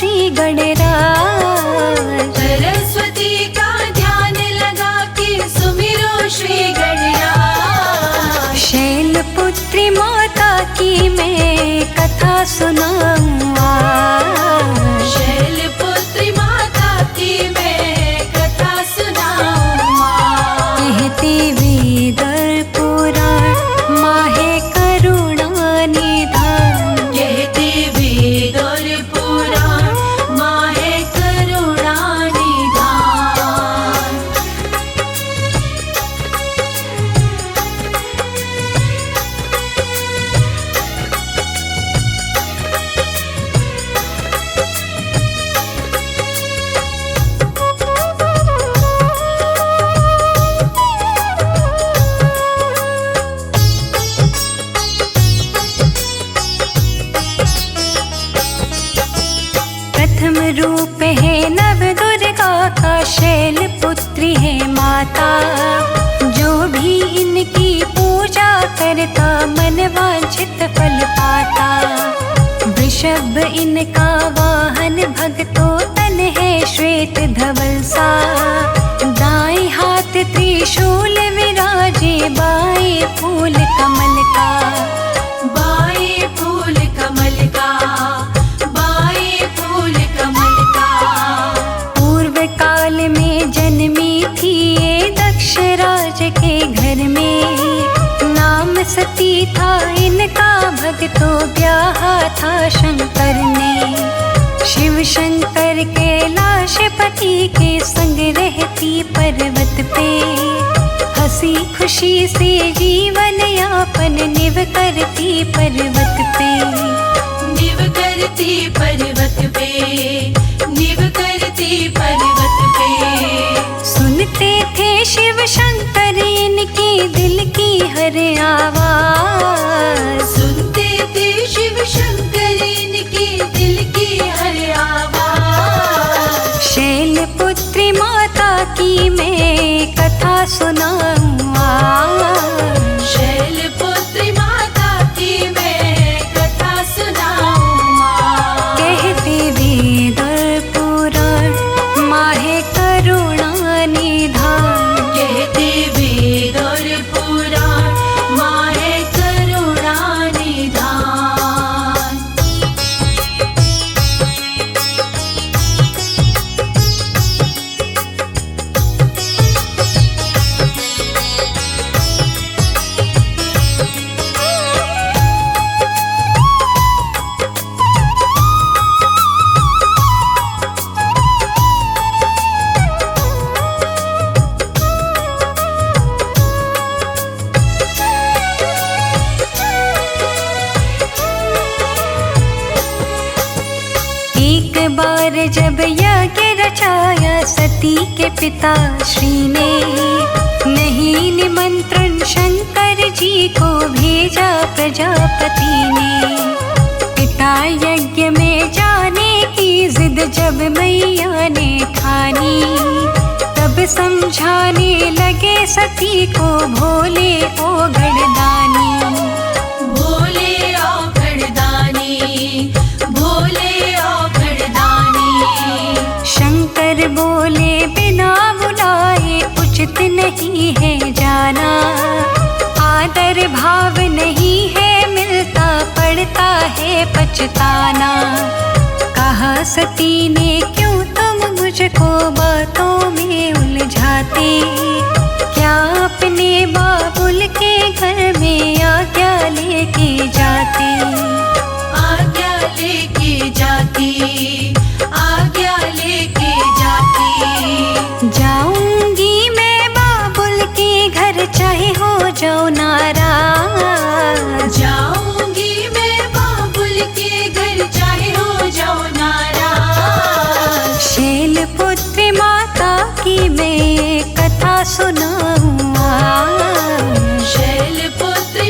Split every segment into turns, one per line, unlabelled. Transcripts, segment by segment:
श्री गणराज।
सरस्वती का ध्यान लगा के सुमिरो श्री गणराज।
शैलपुत्री माता की मैं कथा सुनाऊं आज।
शैलपुत्री माता की मैं कथा सुनाऊं आज।
कहते वेद और पुराण माहे करुणा निधान।
कहते वेद और पुराण माहे करुणा निधान।
प्रथम रूप है नव दुर्गा का, शैलपुत्री है माता। जो भी इनकी पूजा करता मन वांछित फल पाता। वृषभ इनका वाहन, भक्तों तन है श्वेत धवल सा। दाएं हाथ त्रिशूल विराजे, बाएं फूल कमल का।
बाएं फूल कमल का, बाएं फूल कमल का।
पूर्व काल में जन्मी थी ये दक्ष राज के घर में। नाम सती था इनका, भक्तों ब्याह था शंकर ने। शिव शंकर कैलाश पति के संग रहती पर्वत पे। हंसी खुशी से जीवन यापन निव करती पर्वत पे।
निव करती पर्वत पे, निव करती पर्वत पे।
सुनते थे शिव शंकर इनकी दिल की हर आवाज।
सुनते थे शिव शंकर इनकी दिल की हर आवाज।
शैलपुत्री माता की मैं कथा सुनाऊं आज।
शैलपुत्री माता की मैं कथा सुनाऊं आज।
कहते वेद और पुराण माहे करुणा निधान।
कहते वेद और पुराण माहे करुणा निधान।
एक बार जब यज्ञ रचाया सती के पिता श्री ने। नहीं निमंत्रण शंकर जी को भेजा प्रजापति ने। पिता यज्ञ में जाने की जिद जब मैया ने ठानी। तब समझाने लगे सती को भोले ओ गढ़दानी।
भोले औघड़दानी, भोले औघड़दानी।
शंकर बोले बिना बुलाए उचित नहीं है जाना। आदर भाव नहीं है मिलता, पड़ता है पछताना। कहा सती ने क्यों तुम मुझको बातों में उलझाते। क्या अपने बाबुल के घर में आज्ञा लेके जाते।
आज्ञा लेके जाती, आज्ञा लेके जाती।
जाऊंगी मैं बाबुल के घर, चाहे हो जाओ नाराज।
जाऊंगी मैं बाबुल के घर, चाहे हो जाओ नाराज।
शैलपुत्री माता की मैं कथा सुनाऊं आज।
शैलपुत्री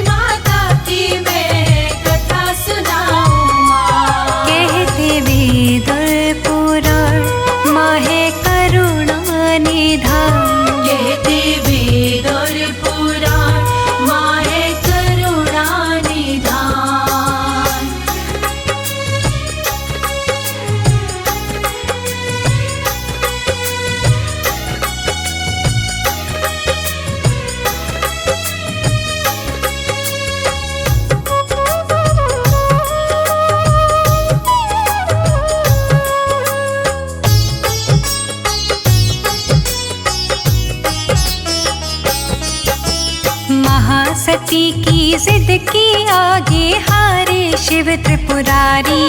जिद की आगे हारे शिव त्रिपुरारी।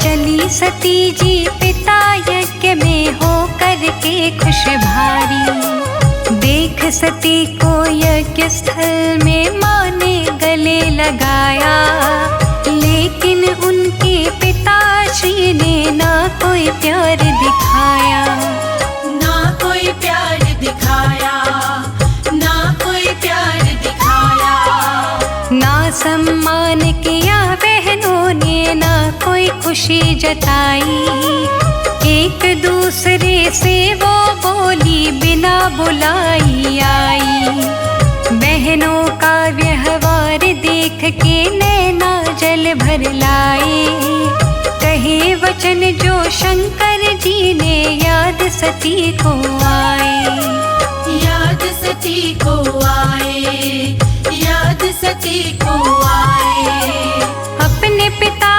चली सती जी पिता यज्ञ में हो करके खुश भारी। देख सती को यज्ञ स्थल में माँ ने गले लगाया, लेकिन उनके पिताश्री ने ना कोई प्यार दिखाया।
ना कोई प्यार दिखाया, ना कोई प्यार दिखाया।
ना सम्मान किया बहनों ने, ना कोई खुशी जताई। एक दूसरे से वो बोली बिना बुलाई आई। बहनों का व्यवहार देख के नैना जल भर लाए। कहे वचन जो शंकर जी ने याद सती को आए।
याद सती को आए, याद सती को आए।
अपने पिता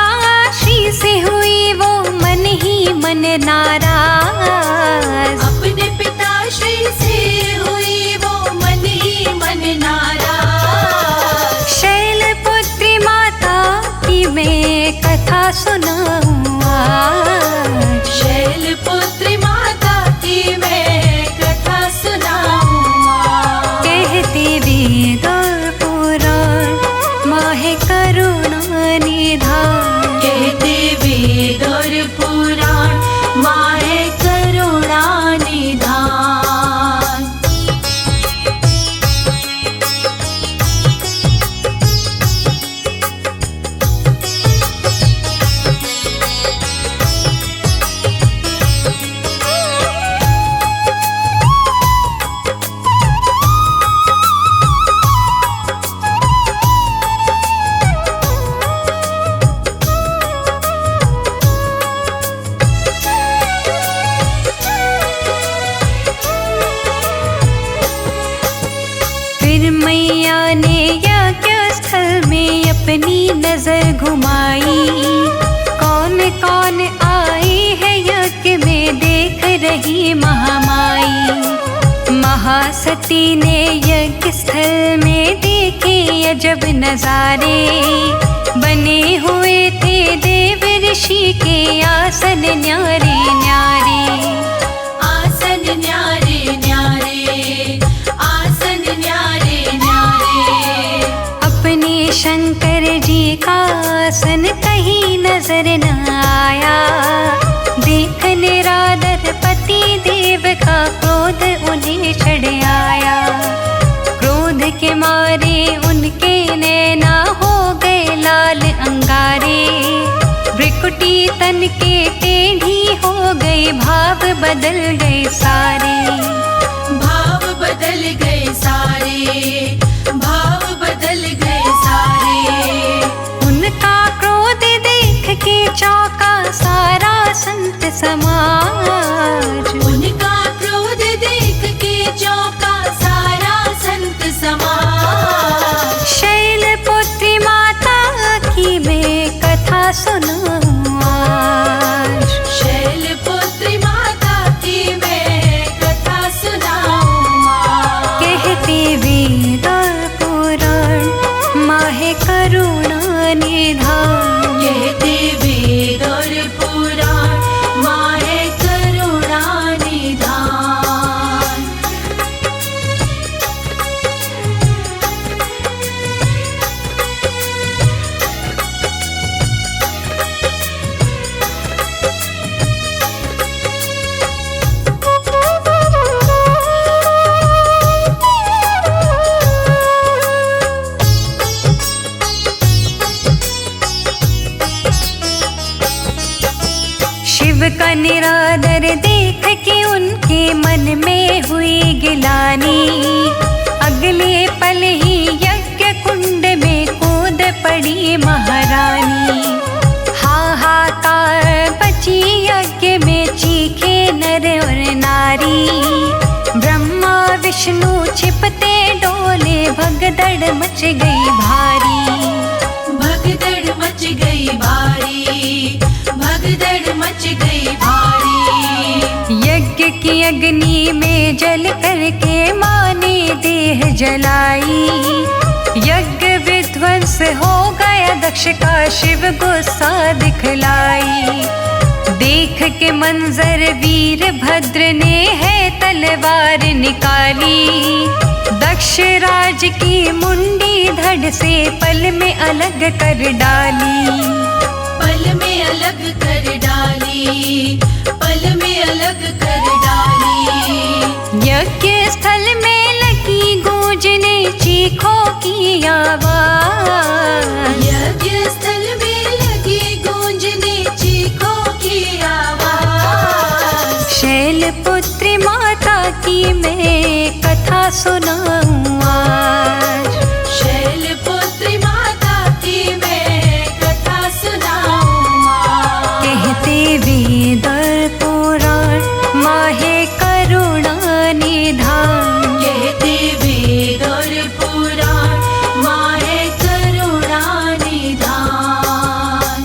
श्री से हुई वो मन ही मन नाराज।
अपने पिताश्री से हुई वो मन ही मन नाराज।
शैलपुत्री माता की मैं कथा सुनाऊं आज।
शैलपुत्री माता की मैं कथा सुनाऊं आज।
कहते वेद और पुराण माहे करुणा निधान।
कहते वेद और पुराण माहे करुणा निधान।
फिर मैया ने यज्ञ स्थल में अपनी नजर घुमाई। कौन कौन आई है यज्ञ में देख रही महामाई। महासती ने यज्ञ स्थल में देखे अजब नजारे। बने हुए थे देव ऋषि के आसन न्यारे न्यारे।
आसन न्यारे न्यारे, आसन न्यारे न्यारे।
अपने शंकर जी का आसन कहीं नजर न आया। देख निरादर पति देव का क्रोध उन्हें चढ़ आया। क्रोध के मारे उनके नैना हो गए लाल अंगारे। भ्रिकुटी तन के टेढ़ी हो गई, भाव बदल गए सारे।
भाव बदल गए सारे, भाव बदल गए सारे।
उनका क्रोध देख के चौंका सारा संत समाज।
उनका क्रोध देख के चौंका सारा संत समाज।
शैलपुत्री माता की मैं कथा सुनाऊं आज।
शैलपुत्री माता की मैं कथा सुनाऊं आज।
कहते वेद और पुराण माहे करुणा निधान।
कहते वेद और पुराण माहे करुणा निधान।
शिव का निरादर देख के उनके मन में हुई गिलानी। अगले पल ही यज्ञ कुंड में कूद पड़ी महारानी। हाहाकार बची यज्ञ में चीखे नर और नारी। ब्रह्मा विष्णु छिपते डोले, भगदड़ मच गई भारी।
भगदड़ मच गई भारी, भगदड़ मच गई भारी।
यज्ञ की अग्नि में जल करके माँ ने देह जलाई। यज्ञ ध्वंस हो गया दक्ष का शिव गुस्सा दिखलाई। देख के मंजर वीर भद्र ने है तलवार निकाली। दक्ष राज की मुंडी धड़ से पल में अलग कर डाली।
पल में अलग कर डाली, पल में अलग कर डाली।
यज्ञ स्थल में लगी गूंजने चीखों की आवाज।
यज्ञ स्थल में लगी गूंजने चीखों की आवाज।
शैलपुत्री माता की मैं कथा सुनाऊं आज।
शैलपुत्री माता की मैं कथा सुनाऊं आज।
कहते वेद और पुराण माहे करुणा निधान।
कहते वेद और पुराण माहे करुणा निधान।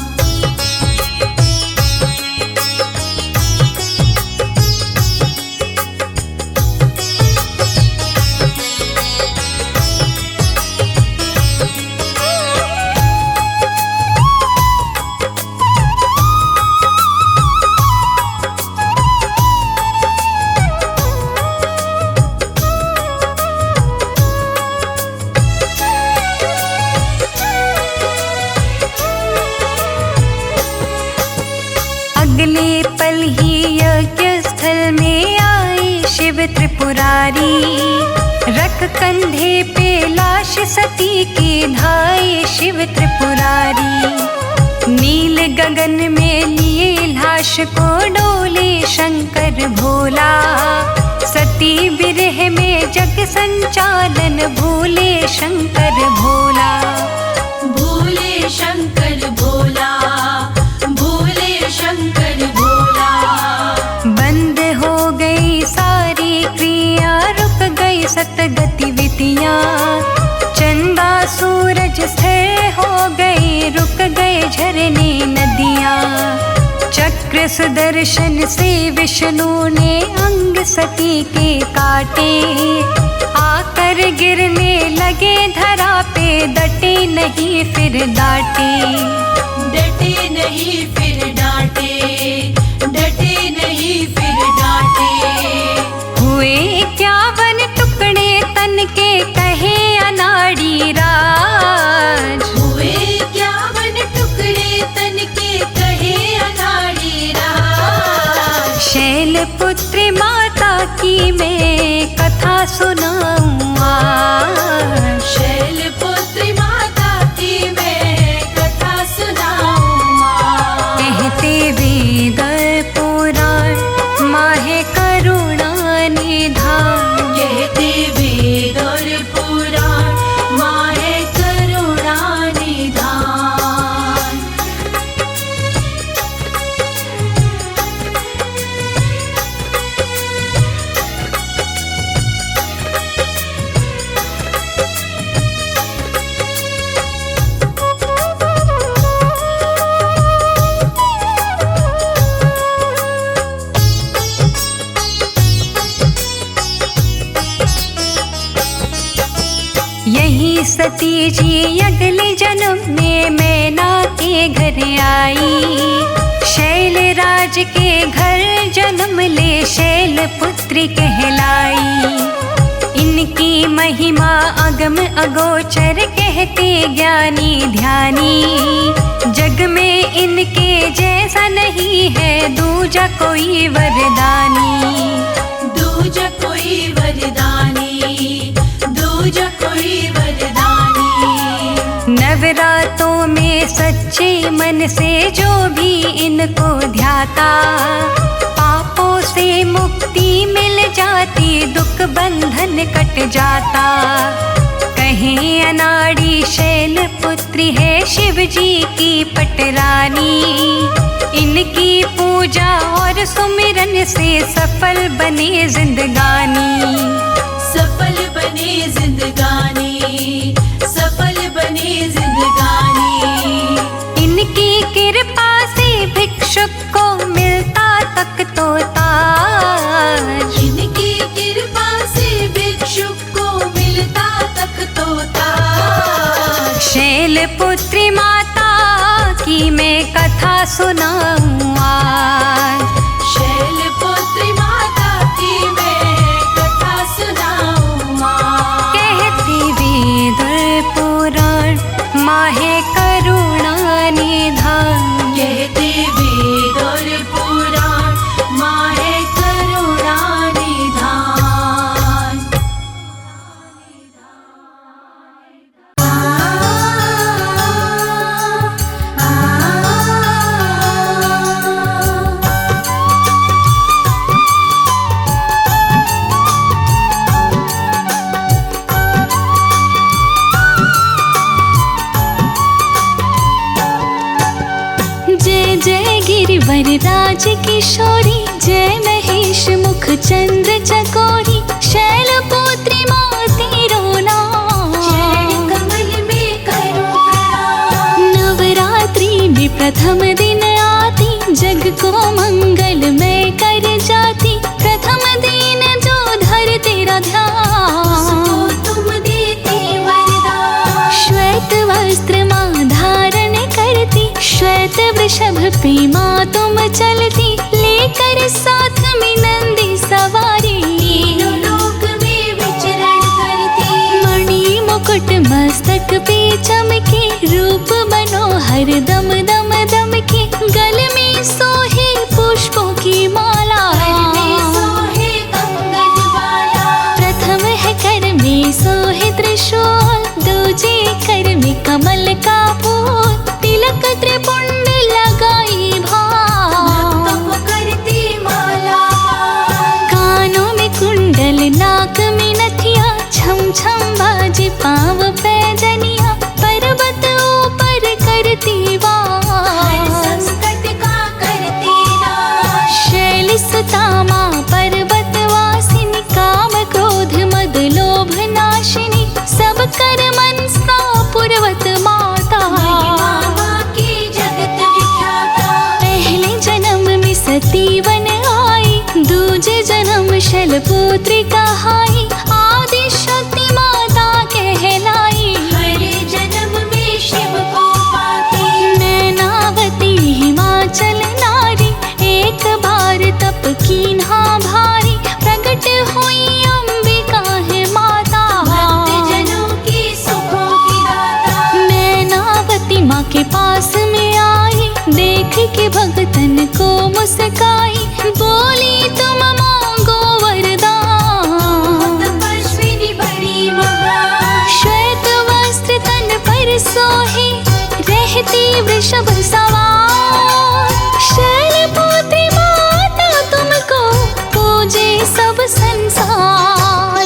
अगले पल ही यज्ञ स्थल में आई शिव त्रिपुरारी। रख कंधे पे लाश सती की धाई शिव त्रिपुरारी। नील गगन में लिए लाश को डोले शंकर भोला। सती विरह में जग संचालन भूले शंकर भोला।
भूले शंकर भोला, भूले शंकर भोला।
बंद हो गई सारी क्रिया, रुक गई सत गतिविधियाँ। चंदा सूरज स्थिर हो गई, रुक गए झरने नदियाँ। चक्र सुदर्शन से विष्णु ने अंग सती के काटे। आकर गिरने लगे धरा पे, डटे नहीं फिर डांटे।
डटे नहीं फिर डांटे, डटे नहीं फिर डांटे।
हुए 51 टुकड़े तन के कहे अनाड़ी राज।
हुए 51 टुकड़े तन के कहे अनाड़ी राज।
शैलपुत्री माता की मैं कथा सुनाऊं आज।
शैलपुत्री माता की मैं कथा सुनाऊं आज।
कहते वेद और पुराण माहे करुणा निधान।
कहते वेद और पुराण माहे करुणा निधान।
यही सती जी अगले जन्म में मैना के घर आई। शैलराज के घर जन्म ले शैलपुत्री कहलाई। इनकी महिमा अगम अगोचर कहते ज्ञानी ध्यानी। जग में इनके जैसा नहीं है दूजा कोई वरदानी।
दूजा कोई वरदानी, दूजा कोई वरदानी।
नवरातों में सच्चे मन से जो भी इनको ध्याता, पापों से मुक्ति मिल जाती, दुख बंधन कट जाता। कहीं अनाड़ी शैलपुत्री है शिव जी की पटरानी। इनकी पूजा और सुमिरन से सफल बने जिंदगानी।
सफल बने जिंदगानी, सफल बने जिंदगानी।
इनकी कृपा से भिक्षुक को मिलता तक तो ताज।
इनकी कृपा से भिक्षुक को मिलता तक तो ताज।
शैलपुत्री माता की मैं कथा सुनाऊं आज।
शैलपुत्री माता की मैं कथा सुनाऊं माँ।
कहते वेद और पुराण माँ है करुणा निधान।
कहते वेद और पुराण माँ है करुणा निधान।
जय जय गिरिवर राज किशोरी, जय महेश मुख चंद्र चकोरी, शैलपुत्री माँ तेरो नाम।
चरण कमल में करो प्रणाम।
नवरात्रि में प्रथम दिन आती, जग को मंगल में कर जाती। प्रथम दिन जो धर तेरा ध्यान,
उसको तुम देते वरदान।
श्वेत वस्त्र माँ धारण करती, श्वेत वृषभ पे माँ तुम चलती। लेकर साथ में नंदी सवारी,
तीनों लोक में विचरण करती।
मणि मुकुट मस्तक पे चमके, रूप मनोहर दम दम दम के। गल में सोहे पुष्पों की माला,
कर में सोहे कंगन वाला।
प्रथम है कर में सोहे त्रिशूल, दूजे कर में कमल का फूल। तिलक त्रिपुंड लगाई
भक्तों
भाव,
को करती माला।
कानों में कुंडल नाक में नथिया, छम छम बाजे पाँव पैजनिया। पर्वत ऊपर करती
हर
वास,
संकट का करती नाश।
शैल सुता माँ पर्वत वासिनी। काम क्रोध मद लोभ नाशिनी, सब कर मनसा पुरवत माता।
महिमा माँ की जगत विख्याता।
पहले जन्म में सती वन आई, दूजे जन्म शैलपुत्री कहाई। आदि शक्ति माता कहलाई,
हर जन्म में शिव को पाती।
नैनावती हिमाचल नारी, एक बार तप कीन्हा भारी। प्रगट हुई अंबिका है माता,
भक्त जनों की सुखों की दाता।
नैनावती माँ के पास में आई, देख के भगतन को मुस्काई। बोली तुम मांगो वरदान,
तपस्विनी बड़ी महान।
श्वेत वस्त्र तन पर सोहे, रहती वृषभ सवार। शैलपुत्री माता तुमको पूजे सब संसार।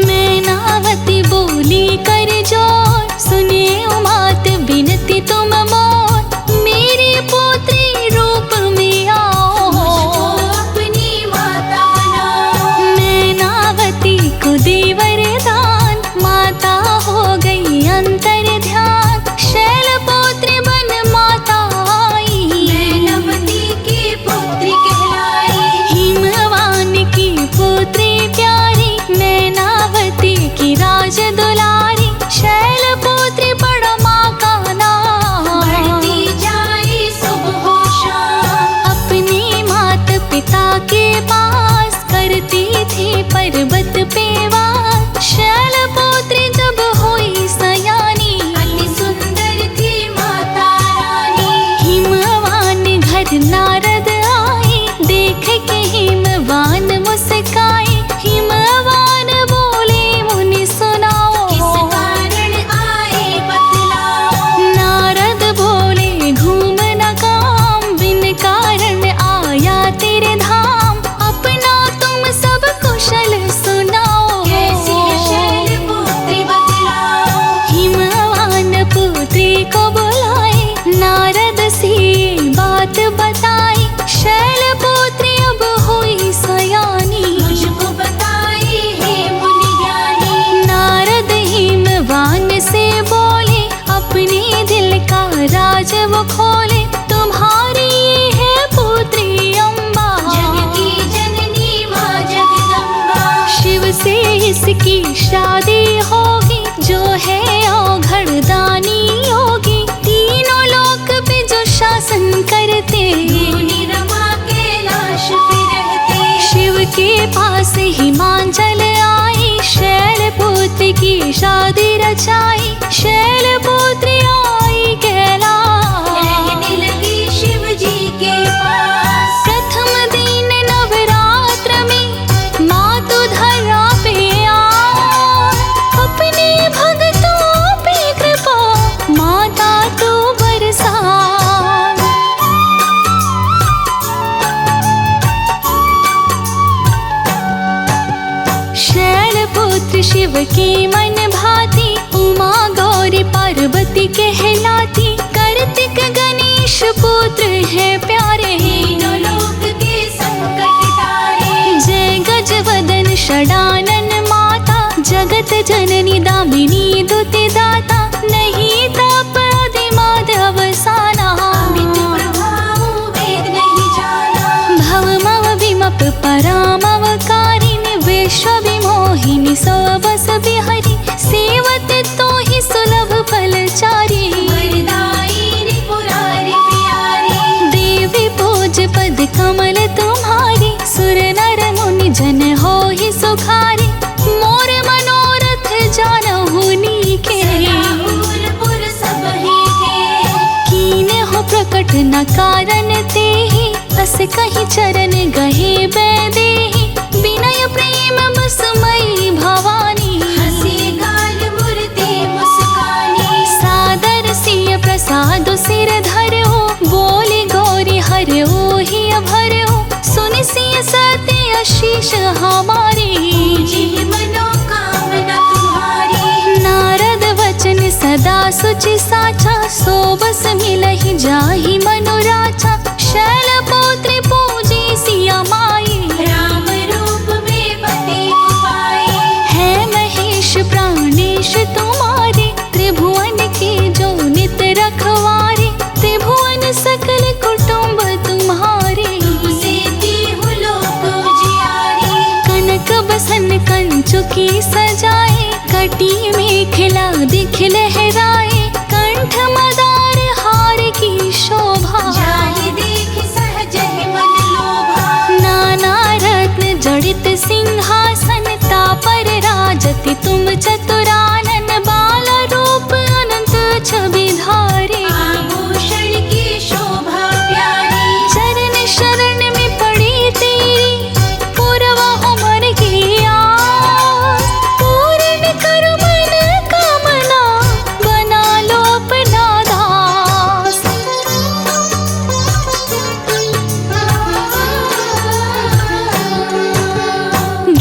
मैनावती बोली कर जोर, सुने उमात बिनती तुम मोर। मेरी पुत्री रूप में आओ,
मुझको अपनी माता बनाओ।
मैनावती को दे वरदान, माता हो गई अंतर ध्यान। शैलपुत्री बन माता आई,
नैनावती की पुत्री कहलाई।
हिमवान की पुत्री प्यारी। नैनावती की राज दुलारी, शैलपुत्री बड़ा माँ का नाम।
बढ़ती जाए सुबह शाम।
अपने माता पिता के पास करती थी पर्वत पे वास। शैलपुत्री जब हुई सयानी,
अति सुंदर थी माता रानी।
हिमवान घर नारद आए, देख के हिमवान मुस्काए। हिमवान बोले मुनि सुनाओ,
किस कारण आए बतलाओ।
नारद बोले घूम न काम, बिन कारण आया तेरे धाम। अपना तुम सब कुशल सुनाओ। जिसकी शादी होगी, जो है औघड़दानी योगी, तीनों लोक पे जो शासन करते,
मुनि रमा कैलाश पे रहते।
शिव के पास हिमांचल आई, शैलपुत्र की शादी रचाई, शैलपुत्री आई कैलाश,
रहने लगी शिव जी के पास।
प्रथम दिन नवरात्र में मातु धरा पे आई, अपने भक्तों पे कृपा माता तू बरसा। शैलपुत्र शिव की मन भाती, उमा गौरी पार्वती कहलाती, कार्तिक गणेश पुत्र है प्यारे,
तीनों लोक के संकट तारे।
जय गजवदन षडानन माता, जगत जननी दामिनी दुति दाता, नहीं ताप आदिमाद अवसाना,
अमित प्रभाव वेद नहीं जाना।
भवमव विमप परामवकारिणि, विश्व विमोहिनी सौ बस बिहरी, सेवत तो ही सुलभ फलचारी,
वरदायिनी पुरारी प्यारी।
देवी पूज पद कमल तुम्हारी, सुर नर मुनि जन हो ही सुखारी, मोर मनोरथ जानहु नीके,
राहुलपुर सबहि के।
कीन हो प्रकट न कारण तेहि, अस कहीं चरण गहे बैदेहि, विनय प्रेम बसमयी भवानी,
हंसी गाल मूर्ति मुस्कानी।
सादर सिय प्रसाद सिर धरो, बोली गौरी हरो ही अभरो, सुनि सिय सत्य आशीष हमारी,
जी मनोकामना तुम्हारी।
नारद वचन सदा सुचि साचा, सो बस मिलहि जाहि मनोराचा, शैलपुत्री पूजी सिया माई,
राम रूप में पति को पाई।
है महेश प्राणेश तुम्हारे, त्रिभुवन के जो नित रखवारे, त्रिभुवन सकल कुटुंब तुम्हारे,
तुमसे देहु लोक उजियारे।
कनक बसन कंचुकी सजाए, कटी मेखला दिख लहराए, कंठ मदार हार की शोभा,
जाहि देख सहज ही मन लोभा।
नाना रत्न जड़ित सिंहासन, तापर राजति तुम चतुरानन, बाल रूप अनंत छवि धारे,
आभूषण की शोभा प्यारी।
चरण शरण में पड़ी तेरी, पूर्व उमर की आस, पूर्ण करो मन कामना, बना लो अपना दास।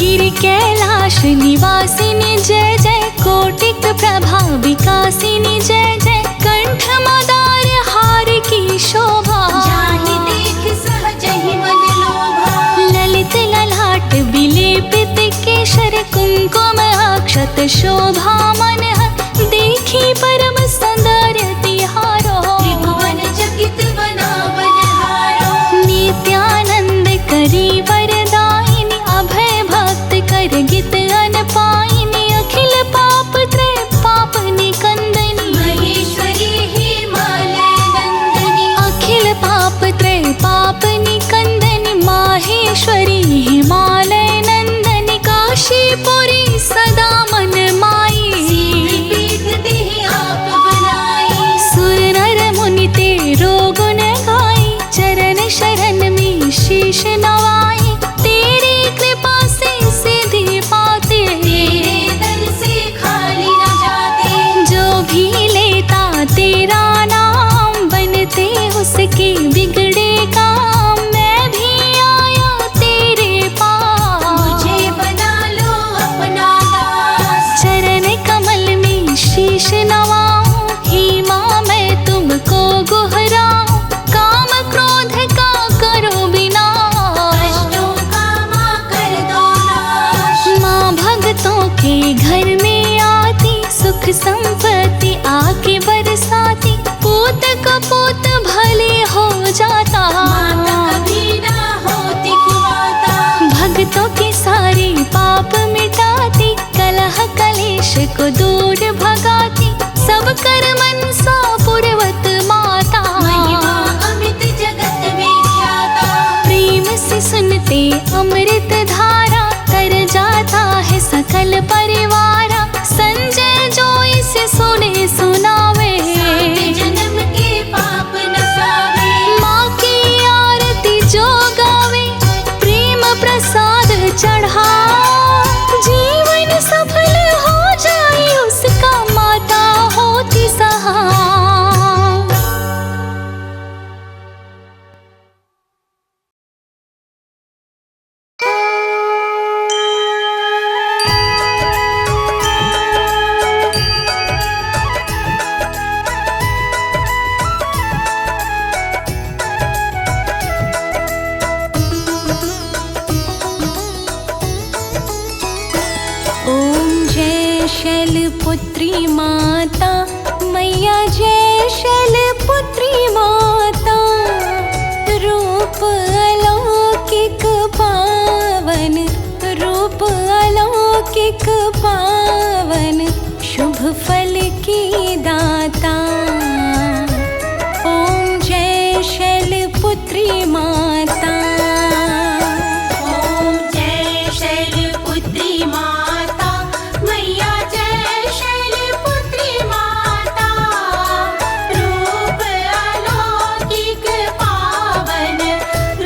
गिरि कैलाश निवासिनी जय जय, कोटिक प्रभा विकासिनी जय जय, कंठ मदार हार की शोभा,
जाहि देख सहज ही मन लोभा।
ललित ललाट विलेपित केशर, कुंकुम अक्षत शोभा मन, देखी परम सौंदर्य तिहारो,
त्रिभुवन चकित बना बनहारो।
नित्यानंद करी वरदायिनी, अभय भक्त कर गित अन पायिनी, अखिल पाप त्रय पाप निकंदनी,
महेश्वरी हिमालय नंदनी।
अखिल पाप त्रय पाप निकंदनी, माहेश्वरी हिमालय नंदनी, काशीपुरी सदा मन माई,
पीठ देहि आप बनाई।
सुर नर मुनि तेरो गुण गाई, चरण शरण में शीश नवाई, तेरी कृपा से सिद्धि पाते,
तेरे दर से खाली न जाते।
जो भी लेता तेरा नाम, बनते उसके बिगड़े काम, मैं भी आया तेरे पास,
मुझे बना लो अपना दास।
चरण कमल में शीश नवाऊं, ही माँ मैं तुमको गुहराऊं, काम क्रोध का करो विनाश,
कष्टों का माँ कर दो नाश।
माँ भक्तों के घर में आती, सुख संपत्ति आके बरसाती, पूत कपूत भले हो जाता,
माता कभी ना होती कुमाता।
भक्तों के सारे पाप मिटाती, को दूर भगाती, सब कर मनसा पूर्वत माता।
महिमा अमित जगत में ख्याता,
प्रेम से सुनते अमृत धारा, तर जाता है सकल परिवारा। संजय जो इसे सुने सुनावे,
सात जन्म के पाप नसावे।
माँ की आरती जो गावे, प्रेम प्रसाद चढ़ा, जीवन सफल हो जाए उसका, माता होती सहाय। शैलपुत्री माता, मैया जय शैलपुत्री माता। रूप अलौकिक पावन, रूप अलौकिक पावन, शुभ फल की दाता। ओम जय शैलपुत्री माता।
ओम जय शैलपुत्री माता, मैया जय शैलपुत्री माता। रूप अलौकिक पावन,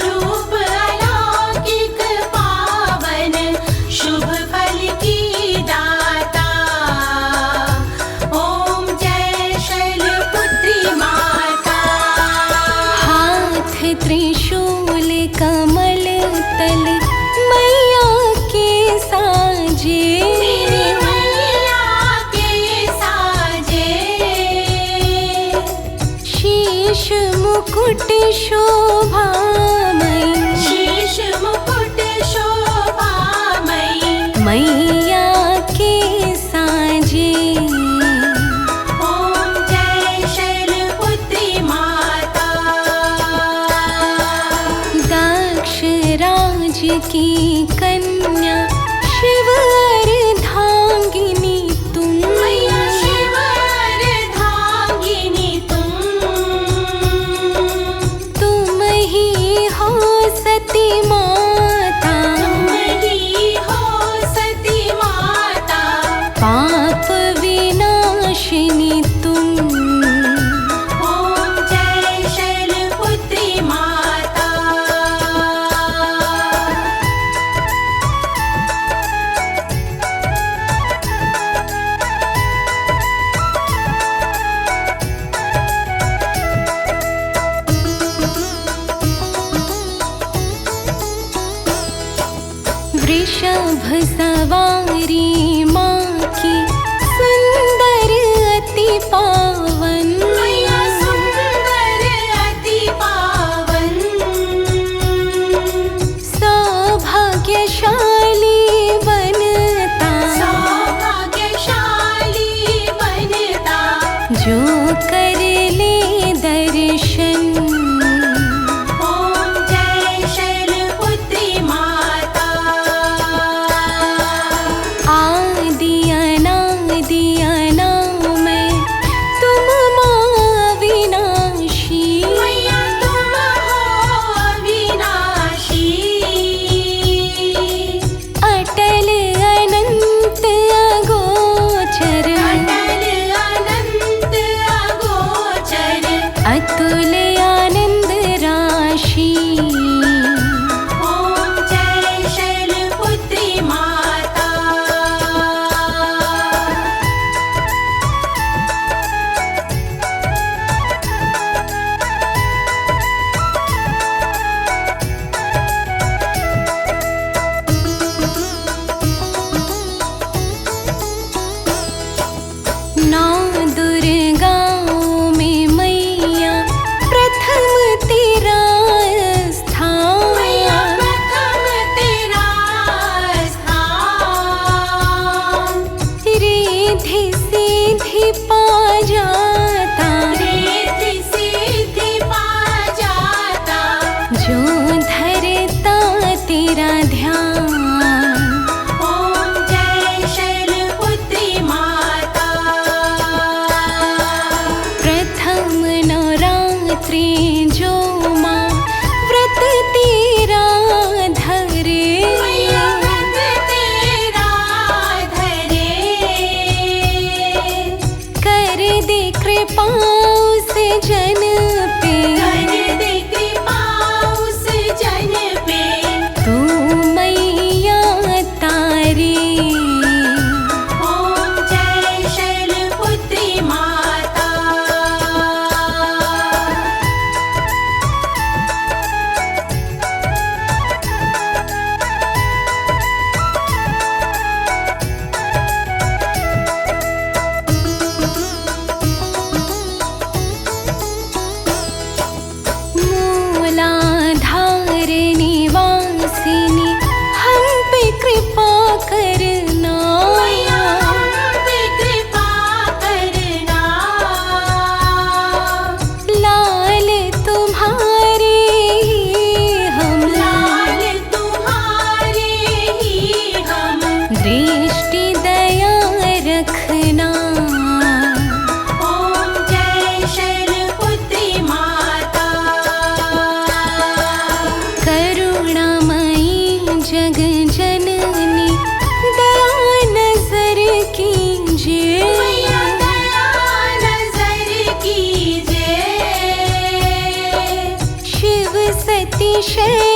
रूप अलौकिक पावन, शुभ फल की दाता। ओम जय शैलपुत्री माता।
हाथ त्रिशूल कमल तल, मैया के साजे।
मेरी मैया के साजे,
शीश मुकुट शोभामयी,
शीश मुकुट शोभामयी।
मैया के साजे।
ओम जय शैलपुत्री माता।
दक्ष राज की कन्या, शिव अर्धांगिनी तुम।
मैया शिव अर्धांगिनी
तुम ही हो सती माता,
तुम ही हो सती माता।
पाप विनाशिनी तुम।
ओम जय शैलपुत्री माता।
वृषभ सवारी माँ की, सुंदर अति पावन।
मैया सुंदर अति पावन,
सौभाग्यशाली बनता,
सौभाग्यशाली बनता।
जो कर ले दर्शन।
ओम जय शैलपुत्री माता।
आदि अनादि अनामय, तुम
विषय